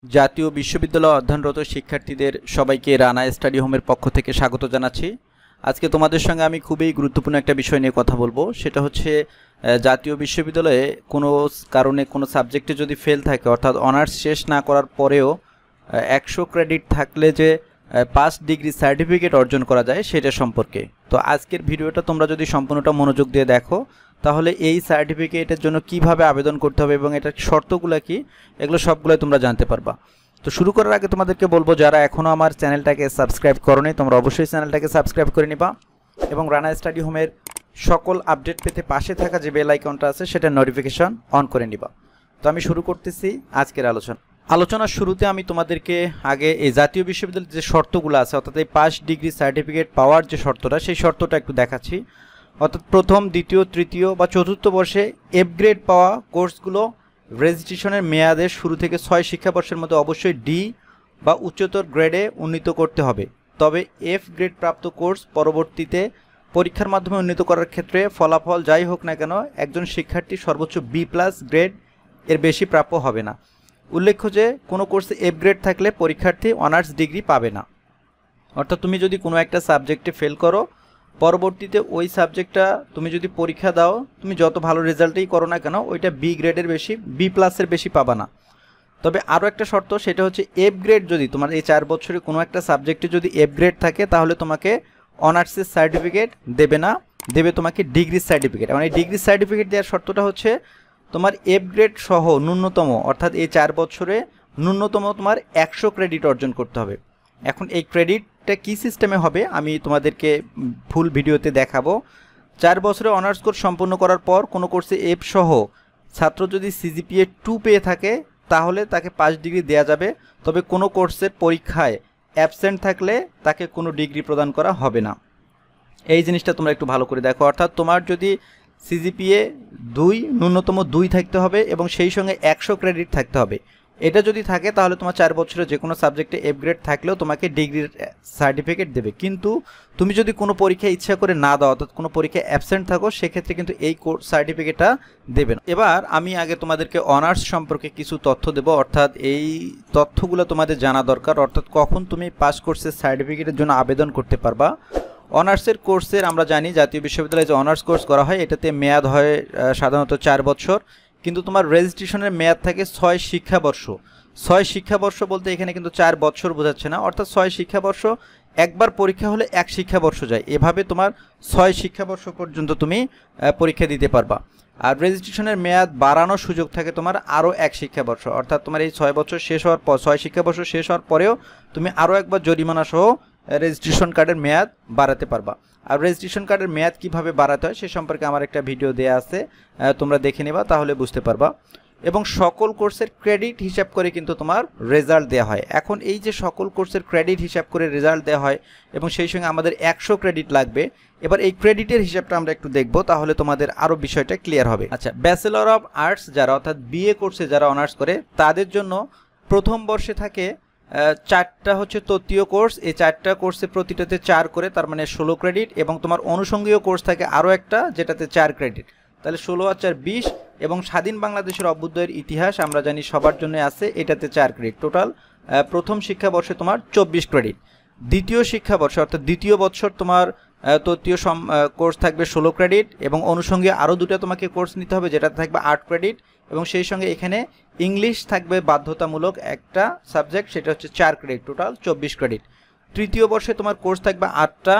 জাতীয় বিশ্ববিদ্যালয়ে অধ্যয়নরত শিক্ষার্থীদের সবাইকে রানা স্টাডি হোমের পক্ষ থেকে স্বাগত জানাচ্ছি। আজকে তোমাদের সঙ্গে আমি খুবই গুরুত্বপূর্ণ একটা বিষয় নিয়ে কথা বলবো। সেটা হচ্ছে জাতীয় বিশ্ববিদ্যালয়ে কোনো কারণে কোনো সাবজেক্টে যদি ফেল থাকে, অর্থাৎ অনার্স শেষ না করার পরেও 100 ক্রেডিট থাকলে যে পাস ডিগ্রি সার্টিফিকেট অর্জন করা যায় সেটা সম্পর্কে। তো আজকের ভিডিওটা তোমরা যদি সম্পূর্ণটা মনোযোগ দিয়ে দেখো, তাহলে এই সার্টিফিকেটের জন্য কিভাবে আবেদন করতে হবে এবং এটার শর্তগুলো কি, এগুলো সবগুলোই তোমরা জানতে পারবা। তো শুরু করার আগে তোমাদেরকে বলবো, যারা এখনও আমার চ্যানেলটাকে সাবস্ক্রাইব করোনি তোমরা অবশ্যই চ্যানেলটাকে সাবস্ক্রাইব করে নিবা এবং রানা স্টাডি হোমের সকল আপডেট পেতে পাশে থাকা যে বেল আইকনটা আছে সেটা নোটিফিকেশন অন করে নিবা। তো আমি শুরু করতেছি আজকের আলোচনার শুরুতে আমি তোমাদেরকে আগে এই জাতীয় বিশ্ববিদ্যালয়ের যে শর্তগুলো আছে, অর্থাৎ এই পাস ডিগ্রি সার্টিফিকেট পাওয়ার যে শর্তটা, সেই শর্তটা একটু দেখাচ্ছি। অর্থাৎ প্রথম, দ্বিতীয়, তৃতীয় বা চতুর্থ বর্ষে এফ গ্রেড পাওয়া কোর্সগুলো রেজিস্ট্রেশনের মেয়াদের শুরু থেকে 6 শিক্ষাবর্ষের মধ্যে অবশ্যই ডি বা উচ্চতর গ্রেডে উন্নীত করতে হবে। তবে এফ গ্রেড প্রাপ্ত কোর্স পরবর্তীতে পরীক্ষার মাধ্যমে উন্নীত করার ক্ষেত্রে ফলাফল যাই হোক না কেন, একজন শিক্ষার্থী সর্বোচ্চ বি প্লাস গ্রেড এর বেশি প্রাপ্য হবে না। উল্লেখ্য যে কোনো কোর্সে এফ গ্রেড থাকলে পরীক্ষার্থী অনার্স ডিগ্রি পাবে না। অর্থাৎ তুমি যদি কোনো একটা সাবজেক্টে ফেল করো, পরবর্তীতে ওই সাবজেক্টটা তুমি যদি পরীক্ষা দাও, তুমি যত ভালো রেজাল্টই করো না কেন, ওইটা বি গ্রেডের বেশি, বি প্লাসের বেশি পাবা না। তবে আরও একটা শর্ত, সেটা হচ্ছে এফ গ্রেড যদি তোমার এই 4 বছরে কোনো একটা সাবজেক্টে যদি এফ গ্রেড থাকে, তাহলে তোমাকে অনার্সের সার্টিফিকেট দেবে না, দেবে তোমাকে ডিগ্রির সার্টিফিকেট। মানে এই ডিগ্রির সার্টিফিকেট দেওয়ার শর্তটা হচ্ছে তোমার এফ গ্রেড সহ ন্যূনতম, অর্থাৎ এই 4 বছরে ন্যূনতম তোমার 100 ক্রেডিট অর্জন করতে হবে। এখন এই ক্রেডিটটা কী সিস্টেমে হবে আমি তোমাদেরকে ফুল ভিডিওতে দেখাবো। 4 বছরে অনার্স কোর্স সম্পূর্ণ করার পর কোনো কোর্সে এফ সহ ছাত্র যদি সিজিপিএ 2 পেয়ে থাকে, তাহলে তাকে 5 ডিগ্রি দেওয়া যাবে। তবে কোনো কোর্সের পরীক্ষায় অ্যাবসেন্ট থাকলে তাকে কোনো ডিগ্রি প্রদান করা হবে না। এই জিনিসটা তোমরা একটু ভালো করে দেখো। অর্থাৎ তোমার যদি সিজিপিএ 2, ন্যূনতম 2 থাকতে হবে এবং সেই সঙ্গে 100 ক্রেডিট থাকতে হবে। এটা যদি থাকে তাহলে তোমার 4 বছরে যে কোনো সাবজেক্টে এফ গ্রেড থাকলেও তোমাকে ডিগ্রির সার্টিফিকেট দেবে। কিন্তু তুমি যদি কোনো পরীক্ষায় ইচ্ছা করে না দাও, অর্থাৎ কোনো পরীক্ষায় অ্যাবসেন্ট থাকো, সেক্ষেত্রে কিন্তু এই কোর্স সার্টিফিকেটটা দেবে না। এবার আমি আগে তোমাদেরকে অনার্স সম্পর্কে কিছু তথ্য দেব, অর্থাৎ এই তথ্যগুলো তোমাদের জানা দরকার। অর্থাৎ কখন তুমি পাস কোর্সের সার্টিফিকেটের জন্য আবেদন করতে পারবা। অনার্সের কোর্সের আমরা জানি জাতীয় বিশ্ববিদ্যালয়ে যে অনার্স কোর্স করা হয়, এটাতে মেয়াদ হয় সাধারণত 4 বছর, কিন্তু তোমার রেজিস্ট্রেশনের মেয়াদ থাকে 6 শিক্ষাবর্ষ। 6 শিক্ষাবর্ষ বলতে এখানে কিন্তু 4 বছর বোঝাচ্ছে না, অর্থাৎ 6 শিক্ষাবর্ষ, একবার পরীক্ষা হলে 1 শিক্ষাবর্ষ যায়, এভাবে তোমার 6 শিক্ষাবর্ষ পর্যন্ত তুমি পরীক্ষা দিতে পারবা। আর রেজিস্ট্রেশনের মেয়াদ বাড়ানোর সুযোগ থাকে তোমার আরও 1 শিক্ষাবর্ষ, অর্থাৎ তোমার এই 6 বছর শেষ হওয়ার পর, 6 শিক্ষাবর্ষ শেষ হওয়ার পরেও তুমি আরও একবার জরিমানা সহ রেজিস্ট্রেশন কার্ডের মেয়াদ বাড়াতে পারবা। আর রেজিস্ট্রেশন কার্ডের মেয়াদ কিভাবে বাড়াতে হয় সে সম্পর্কে আমার একটা ভিডিও দেওয়া আছে, তোমরা দেখে নেবা, তাহলে বুঝতে পারবা। এবং সকল কোর্সের ক্রেডিট হিসাব করে কিন্তু তোমার রেজাল্ট দেওয়া হয়। এখন এই যে সকল কোর্সের ক্রেডিট হিসাব করে রেজাল্ট দেওয়া হয় এবং সেই সঙ্গে আমাদের 100 ক্রেডিট লাগবে। এবার এই ক্রেডিটের হিসাবটা আমরা একটু দেখব, তাহলে তোমাদের আরও বিষয়টা ক্লিয়ার হবে। আচ্ছা, ব্যাচেলর অফ আর্টস যারা, অর্থাৎ বিএ কোর্সে যারা অনার্স করে, তাদের জন্য প্রথম বর্ষে থাকে 4টা হচ্ছে তৃতীয় কোর্স। এই 4টা কোর্সে প্রতিটাতে 4 করে, তার মানে 16 ক্রেডিট, এবং তোমার অনুষঙ্গীয় কোর্স থাকে আরও একটা যেটাতে 4 ক্রেডিট, তাহলে 16 আর 4 20। এবং স্বাধীন বাংলাদেশের অভ্যুদয়ের ইতিহাস আমরা জানি সবার জন্য আছে, এটাতে 4 ক্রেডিট। টোটাল প্রথম শিক্ষাবর্ষে তোমার 24 ক্রেডিট। দ্বিতীয় শিক্ষাবর্ষে অর্থাৎ দ্বিতীয় বছর তোমার তৃতীয় কোর্স থাকবে 16 ক্রেডিট, এবং অনুষঙ্গীয় আরও 2টা তোমাকে কোর্স নিতে হবে যেটাতে থাকবে 8 ক্রেডিট, এবং সেই সঙ্গে এখানে ইংলিশ থাকবে বাধ্যতামূলক একটা সাবজেক্ট, সেটা হচ্ছে 4 ক্রেডিট, টোটাল 24 ক্রেডিট। তৃতীয় বর্ষে তোমার কোর্স থাকবে 8টা,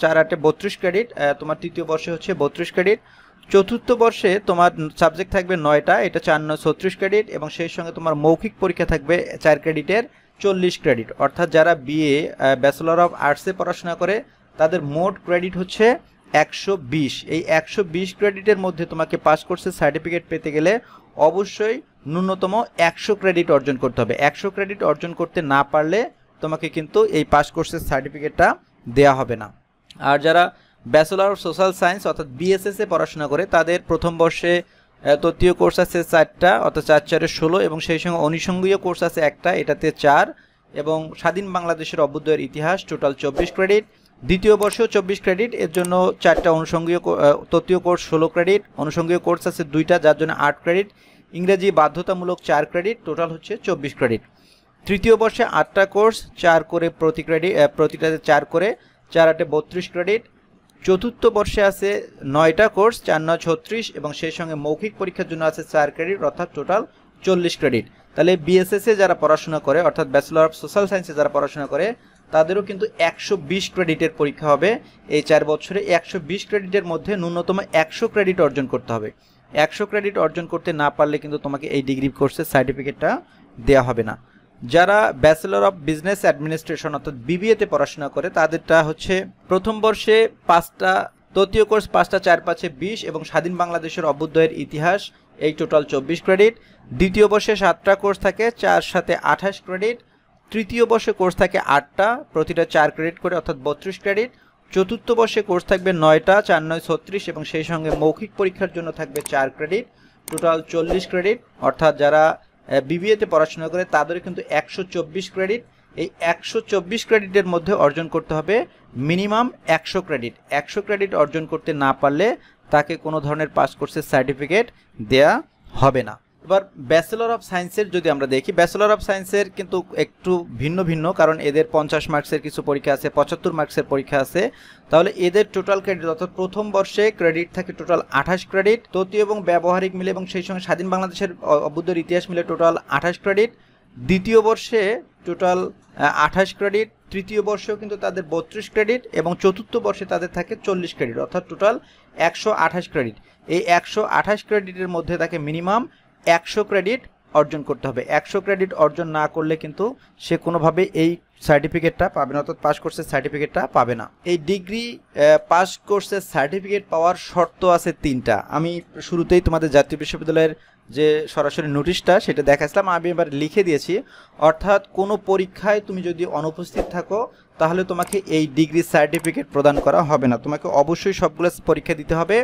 4 8 32 ক্রেডিট, তোমার তৃতীয় বর্ষে হচ্ছে 32 ক্রেডিট। চতুর্থ বর্ষে তোমার সাবজেক্ট থাকবে 9টা, এটা 4 9 36 ক্রেডিট, এবং সেই সঙ্গে তোমার মৌখিক পরীক্ষা থাকবে 4 ক্রেডিটের 40 ক্রেডিট। অর্থাৎ যারা বিএ ব্যাচেলর অফ আর্টসে পড়াশোনা করে তাদের মোট ক্রেডিট হচ্ছে 120। এই 120 ক্রেডিটের মধ্যে তোমাকে পাস কোর্সের সার্টিফিকেট পেতে গেলে অবশ্যই ন্যূনতম 100 ক্রেডিট অর্জন করতে হবে। 100 ক্রেডিট অর্জন করতে না পারলে তোমাকে কিন্তু এই পাস কোর্সের সার্টিফিকেটটা দেওয়া হবে না। আর যারা ব্যাচেলর অফ সোশ্যাল সায়েন্স অর্থাৎ বিএসএসে পড়াশোনা করে, তাদের প্রথম বর্ষে তৃতীয় কোর্স আছে 4টা, অর্থাৎ 4 4 16, এবং সেই সঙ্গে অনুষঙ্গীয় কোর্স আছে একটা, এটাতে 4, এবং স্বাধীন বাংলাদেশের অভ্যুদয়ের ইতিহাস টোটাল 24 ক্রেডিট। দ্বিতীয় বর্ষেও 24 ক্রেডিট, এর জন্য 4টা অনুষঙ্গীয়, তৃতীয় কোর্স 16 ক্রেডিট, অনুষঙ্গীয় কোর্স আছে 2টা যার জন্য 8 ক্রেডিট। ইংরেজি বাধ্যতামূলক 4 ক্রেডিট, টোটাল হচ্ছে 24 ক্রেডিট। তৃতীয় বর্ষে 8টা কোর্স, 4 করে প্রতি ক্রেডিট, প্রতিটাতে 4 করে, 4 8 32 ক্রেডিট। চতুর্থ বর্ষে আছে 9টা কোর্স, 4 9 36 এবং সেই সঙ্গে মৌখিক পরীক্ষার জন্য আছে 4 ক্রেডিট, অর্থাৎ টোটাল 40 ক্রেডিট। তাহলে বিএসএস এ যারা পড়াশোনা করে, অর্থাৎ ব্যাচেলর অফ সোশ্যাল সায়েন্সে যারা পড়াশোনা করে, তাদেরও কিন্তু 120 ক্রেডিটের পরীক্ষা হবে এই 4 বছরে। 120 ক্রেডিটের মধ্যে ন্যূনতম 100 ক্রেডিট অর্জন করতে হবে। 100 ক্রেডিট অর্জন করতে না পারলে কিন্তু তোমাকে এই ডিগ্রি কোর্সের সার্টিফিকেটটা দেওয়া হবে না। যারা ব্যাচেলর অফ বিজনেস অ্যাডমিনিস্ট্রেশন অর্থাৎ বিবিএতে পড়াশোনা করে, তাদেরটা হচ্ছে প্রথম বর্ষে 5টা, তৃতীয় কোর্স 5টা, 4 5 20 এবং স্বাধীন বাংলাদেশের অভ্যুদয়ের ইতিহাস, এই টোটাল 24 ক্রেডিট। দ্বিতীয় বর্ষে 7টা কোর্স থাকে, 4 7 28 ক্রেডিট। তৃতীয় বর্ষে কোর্স থাকে 8টা, প্রতিটা 4 ক্রেডিট করে, অর্থাৎ 32 ক্রেডিট। চতুর্থ বর্ষে কোর্স থাকবে 9টা, 4 9 36 এবং সেই সঙ্গে মৌখিক পরীক্ষার জন্য থাকবে 4 ক্রেডিট, টোটাল 40 ক্রেডিট। অর্থাৎ যারা বিবিএতে পড়াশোনা করে তাদের কিন্তু 124 ক্রেডিট। এই 124 ক্রেডিটের মধ্যে অর্জন করতে হবে মিনিমাম 100 ক্রেডিট। 100 ক্রেডিট অর্জন করতে না পারলে তাকে কোনো ধরনের পাস কোর্সের সার্টিফিকেট দেয়া হবে না। এবার ব্যাচেলর অফ সায়েন্সের যদি আমরা দেখি, ব্যাচেলর অফ সায়েন্সের কিন্তু একটু ভিন্ন, কারণ এদের 50 মার্কসের কিছু পরীক্ষা আছে, 75 মার্কসের পরীক্ষা আছে। তাহলে এদের টোটাল ক্রেডিট, অর্থাৎ প্রথম বর্ষে ক্রেডিট থাকে টোটাল 28 ক্রেডিট, তৃতীয় এবং ব্যবহারিক মিলে এবং সেই সঙ্গে স্বাধীন বাংলাদেশের অভ্যুদয়ের ইতিহাস মিলে টোটাল 28 ক্রেডিট। দ্বিতীয় বর্ষে টোটাল 28 ক্রেডিট, তৃতীয় বর্ষেও কিন্তু তাদের 32 ক্রেডিট এবং চতুর্থ বর্ষে তাদের থাকে 40 ক্রেডিট, অর্থাৎ টোটাল 128 ক্রেডিট। এই 128 ক্রেডিটের মধ্যে তাকে মিনিমাম 100 ক্রেডিট অর্জন করতে হবে। 100 ক্রেডিট অর্জন না করলে কিন্তু সে কোনোভাবে এই সার্টিফিকেটটা পাবে না, অর্থাৎ পাস কোর্সের সার্টিফিকেটটা পাবে না। এই ডিগ্রি পাস কোর্সের সার্টিফিকেট পাওয়ার শর্ত আছে 3টা। আমি শুরুতেই তোমাদের জাতীয় বিশ্ববিদ্যালয়ের যে সরাসরি নোটিশটা সেটা দেখাচ্ছিলাম, আমি এবার লিখে দিয়েছি। অর্থাৎ কোনো পরীক্ষায় তুমি যদি অনুপস্থিত থাকো তাহলে তোমাকে এই ডিগ্রি সার্টিফিকেট প্রদান করা হবে না। তোমাকে অবশ্যই সবগুলো পরীক্ষা দিতে হবে।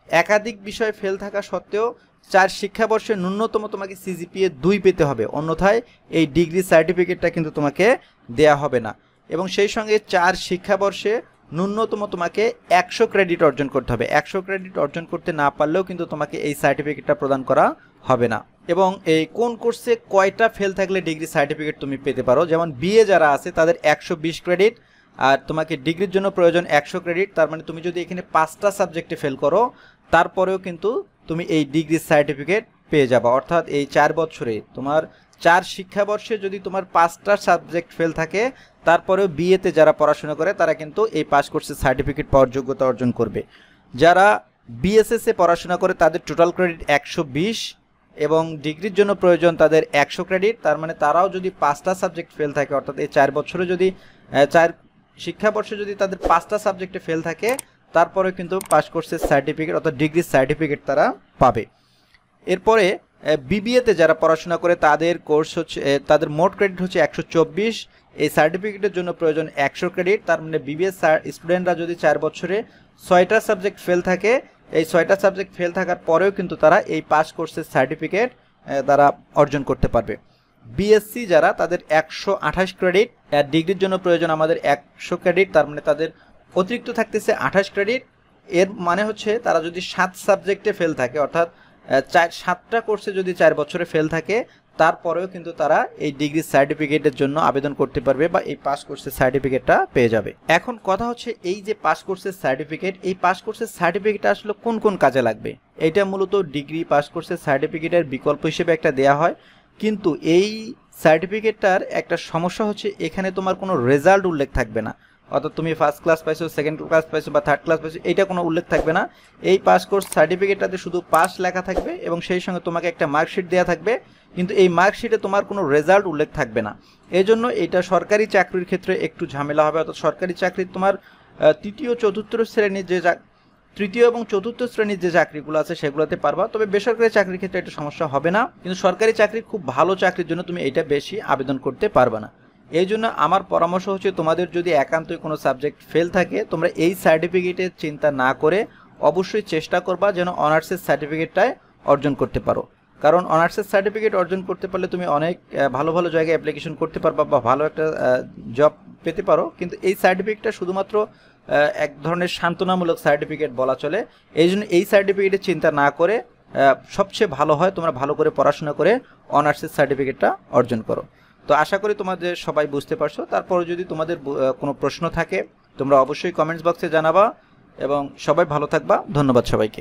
একাধিক বিষয় ফেল থাকা সত্ত্বেও 4 শিক্ষাবর্ষে ন্যূনতম তোমাকে সিজিপিএ 2 পেতে হবে, অন্যথায় এই ডিগ্রি সার্টিফিকেটটা কিন্তু তোমাকে দেয়া হবে না। এবং সেই সঙ্গে 4 শিক্ষাবর্ষে ন্যূনতম তোমাকে 100 ক্রেডিট অর্জন করতে হবে। 100 ক্রেডিট অর্জন করতে না পারলেও কিন্তু তোমাকে এই সার্টিফিকেটটা প্রদান করা হবে না। এবং এই কোন কোর্সে কয়টা ফেল থাকলে ডিগ্রি সার্টিফিকেট তুমি পেতে পারো, যেমন বিএ যারা আছে তাদের 120 ক্রেডিট, আর তোমাকে ডিগ্রির জন্য প্রয়োজন 100 ক্রেডিট। তার মানে তুমি যদি এখানে 5টা সাবজেক্টে ফেল করো তারপরেও কিন্তু তুমি এই ডিগ্রি সার্টিফিকেট পেয়ে যাবে। অর্থাৎ এই 4 বছরে তোমার 4 শিক্ষাবর্ষে যদি তোমার 5টা সাবজেক্ট ফেল থাকে তারপরেও বিএতে যারা পড়াশোনা করে তারা কিন্তু এই পাস কোর্সের সার্টিফিকেট পাওয়ার যোগ্যতা অর্জন করবে। যারা বিএসএস এ পড়াশোনা করে তাদের টোটাল ক্রেডিট 120 এবং ডিগ্রির জন্য প্রয়োজন তাদের 100 ক্রেডিট। তার মানে তারাও যদি 5টা সাবজেক্ট ফেল থাকে, অর্থাৎ এই 4 বছরে যদি 4 শিক্ষাবর্ষে যদি তাদের 5টা সাবজেক্টে ফেল থাকে তারপরে কিন্তু পাস কোর্সের সার্টিফিকেট অর্থাৎ ডিগ্রি সার্টিফিকেট তারা পাবে। এরপরে বিবিএতে যারা পড়াশোনা করে তাদের কোর্স হচ্ছে, তাদের মোট ক্রেডিট হচ্ছে 124। এই সার্টিফিকেটের জন্য প্রয়োজন 100 ক্রেডিট। তার মানে বিবিএ স্টুডেন্টরা যদি 4 বছরে 6টা সাবজেক্ট ফেল থাকে, এই 6টা সাবজেক্ট ফেল থাকার পরেও কিন্তু তারা এই পাস কোর্সের সার্টিফিকেট তারা অর্জন করতে পারবে। বিএসসি যারা তাদের 128 ক্রেডিট, আর ডিগ্রির জন্য প্রয়োজন আমাদের 100 ক্রেডিট। তার মানে তাদের অতিরিক্ত থাকতেছে 28 ক্রেডিট। এর মানে হচ্ছে তারা যদি 7 সাবজেক্টে ফেল থাকে, অর্থাৎ 7টা কোর্সে যদি 4 বছরে ফেল থাকে তারপরেও কিন্তু তারা এই ডিগ্রি সার্টিফিকেটের জন্য আবেদন করতে পারবে বা এই পাস কোর্সের সার্টিফিকেটটা পেয়ে যাবে। এখন কথা হচ্ছে এই যে পাস কোর্সের সার্টিফিকেট, এই পাস কোর্সের সার্টিফিকেটটা আসলে কোন কোন কাজে লাগবে। এটা মূলত ডিগ্রি পাস কোর্সের সার্টিফিকেটের বিকল্প হিসেবে একটা দেয়া হয়, কিন্তু এই সার্টিফিকেটটার একটা সমস্যা হচ্ছে এখানে তোমার কোনো রেজাল্ট উল্লেখ থাকবে না। অর্থাৎ তুমি ফার্স্ট ক্লাস পাইছো, সেকেন্ড ক্লাস পাইছো বা থার্ড ক্লাস পাইছো, এইটা কোনো উল্লেখ থাকবে না। এই পাস কোর্স সার্টিফিকেটটাতে শুধু পাস লেখা থাকবে এবং সেই সঙ্গে তোমাকে একটা মার্কশিট দেওয়া থাকবে, কিন্তু এই মার্কশিটে তোমার কোনো রেজাল্ট উল্লেখ থাকবে না। এই জন্য এটা সরকারি চাকরির ক্ষেত্রে একটু ঝামেলা হবে। অর্থাৎ সরকারি চাকরির তোমার তৃতীয় এবং চতুর্থ শ্রেণীর যে চাকরিগুলো আছে সেগুলোতে পারবা, তবে বেসরকারি চাকরির ক্ষেত্রে এটা সমস্যা হবে না। কিন্তু সরকারি চাকরি খুব ভালো চাকরির জন্য তুমি এটা বেশি আবেদন করতে পারবা না। এই জন্য আমার পরামর্শ হচ্ছে তোমাদের যদি একান্তই কোনো সাবজেক্ট ফেল থাকে তোমরা এই সার্টিফিকেটের চিন্তা না করে অবশ্যই চেষ্টা করবা যেন অনার্সের সার্টিফিকেটটাই অর্জন করতে পারো। কারণ অনার্সের সার্টিফিকেট অর্জন করতে পারলে তুমি অনেক ভালো ভালো জায়গায় অ্যাপ্লিকেশন করতে পারবা বা ভালো একটা জব পেতে পারো। কিন্তু এই সার্টিফিকেটটা শুধুমাত্র এক ধরনের সান্ত্বনামূলক সার্টিফিকেট বলা চলে। এই জন্য এই সার্টিফিকেটের চিন্তা না করে সবচেয়ে ভালো হয় তোমরা ভালো করে পড়াশোনা করে অনার্সের সার্টিফিকেটটা অর্জন করো। তো আশা করি তোমাদের সবাই বুঝতে পারছো। তারপরে যদি তোমাদের কোনো প্রশ্ন থাকে তোমরা অবশ্যই কমেন্টস বক্সে জানাবা, এবং সবাই ভালো থাকবা। ধন্যবাদ সবাইকে।